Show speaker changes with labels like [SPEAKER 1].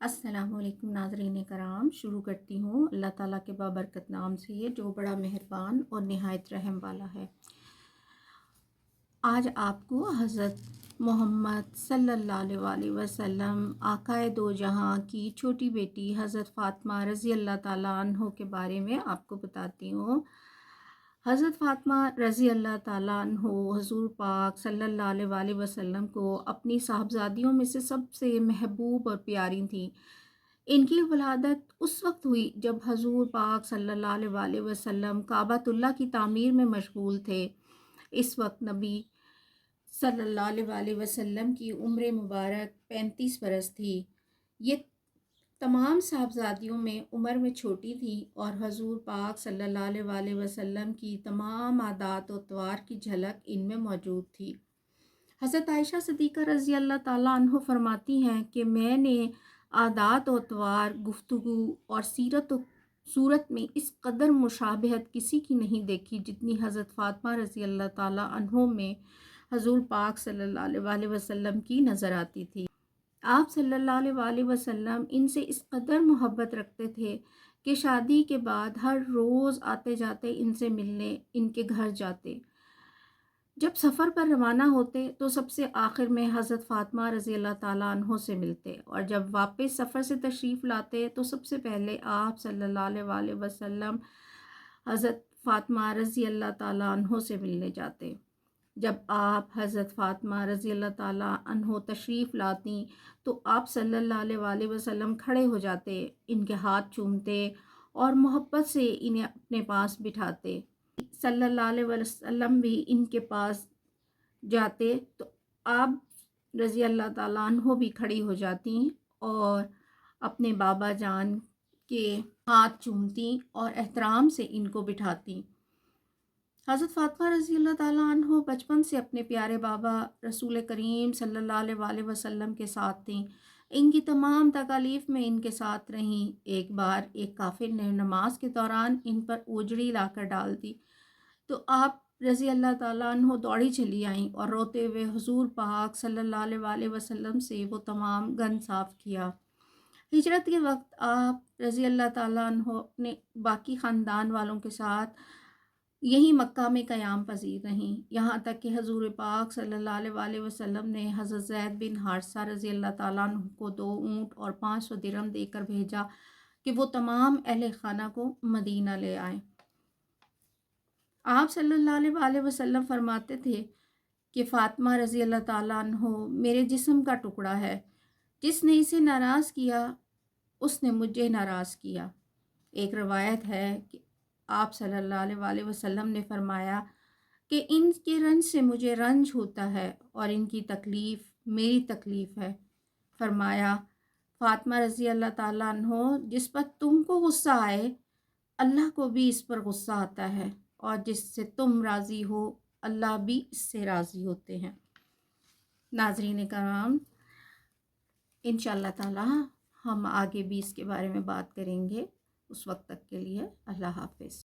[SPEAKER 1] السلام علیکم ناظرین کرام، شروع کرتی ہوں اللہ تعالیٰ کے بابرکت نام سے، یہ جو بڑا مہربان اور نہایت رحم والا ہے۔ آج آپ کو حضرت محمد صلی اللہ علیہ وسلم آقائے دو جہاں کی چھوٹی بیٹی حضرت فاطمہ رضی اللہ تعالیٰ عنہ کے بارے میں آپ کو بتاتی ہوں۔ حضرت فاطمہ رضی اللہ تعالیٰ عنہ حضور پاک صلی اللہ علیہ وسلم کو اپنی صاحبزادیوں میں سے سب سے محبوب اور پیاری تھیں۔ ان کی ولادت اس وقت ہوئی جب حضور پاک صلی اللہ علیہ وسلم کعبۃ اللہ کی تعمیر میں مشغول تھے۔ اس وقت نبی صلی اللہ علیہ وسلم کی عمر مبارک 35 برس تھی۔ یہ تمام صاحبزادیوں میں عمر میں چھوٹی تھی اور حضور پاک صلی اللہ علیہ وسلم کی تمام عادات و اطوار کی جھلک ان میں موجود تھی۔ حضرت عائشہ صدیقہ رضی اللہ تعالیٰ عنہ فرماتی ہیں کہ میں نے عادات و اطوار، گفتگو اور سیرت و صورت میں اس قدر مشابہت کسی کی نہیں دیکھی جتنی حضرت فاطمہ رضی اللہ تعالیٰ عنہ میں حضور پاک صلی اللہ علیہ وسلم کی نظر آتی تھی۔ آپ صلی اللہ علیہ وسلم ان سے اس قدر محبت رکھتے تھے کہ شادی کے بعد ہر روز آتے جاتے ان سے ملنے ان کے گھر جاتے۔ جب سفر پر روانہ ہوتے تو سب سے آخر میں حضرت فاطمہ رضی اللہ تعالیٰ عنہ سے ملتے، اور جب واپس سفر سے تشریف لاتے تو سب سے پہلے آپ صلی اللہ علیہ وسلم حضرت فاطمہ رضی اللہ تعالیٰ عنہ سے ملنے جاتے۔ جب آپ حضرت فاطمہ رضی اللہ تعالیٰ عنہ تشریف لاتی تو آپ صلی اللہ علیہ وسلم کھڑے ہو جاتے، ان کے ہاتھ چومتے اور محبت سے انہیں اپنے پاس بٹھاتے۔ صلی اللہ علیہ وسلم بھی ان کے پاس جاتے تو آپ رضی اللہ تعالیٰ عنہ بھی کھڑی ہو جاتی اور اپنے بابا جان کے ہاتھ چومتی اور احترام سے ان کو بٹھاتی۔ حضرت فاطمہ رضی اللہ تعالیٰ عنہ بچپن سے اپنے پیارے بابا رسول کریم صلی اللہ علیہ وسلم کے ساتھ تھیں۔ ان کی تمام تکالیف میں ان کے ساتھ رہیں۔ ایک بار ایک کافر نے نماز کے دوران ان پر اوجڑی لا کر ڈال دی تو آپ رضی اللہ تعالیٰ عنہ دوڑی چلی آئیں اور روتے ہوئے حضور پاک صلی اللہ علیہ وسلم سے وہ تمام گند صاف کیا۔ ہجرت کے وقت آپ رضی اللہ تعالیٰ عنہ اپنے باقی خاندان والوں کے ساتھ یہی مکہ میں قیام پذیر رہیں، یہاں تک کہ حضور پاک صلی اللہ علیہ وسلم نے حضرت زید بن حارثہ رضی اللہ تعالیٰ عنہ کو 2 اونٹ اور 500 درہم دے کر بھیجا کہ وہ تمام اہل خانہ کو مدینہ لے آئیں۔ آپ صلی اللہ علیہ وسلم فرماتے تھے کہ فاطمہ رضی اللہ تعالیٰ عنہ میرے جسم کا ٹکڑا ہے، جس نے اسے ناراض کیا اس نے مجھے ناراض کیا۔ ایک روایت ہے کہ آپ صلی اللہ علیہ وسلم نے فرمایا کہ ان کے رنج سے مجھے رنج ہوتا ہے اور ان کی تکلیف میری تکلیف ہے۔ فرمایا فاطمہ رضی اللہ تعالیٰ عنہ جس پر تم کو غصہ آئے اللہ کو بھی اس پر غصہ آتا ہے، اور جس سے تم راضی ہو اللہ بھی اس سے راضی ہوتے ہیں۔ ناظرین کرام، انشاءاللہ تعالی ہم آگے بھی اس کے بارے میں بات کریں گے۔ اس وقت تک کے لیے اللہ حافظ۔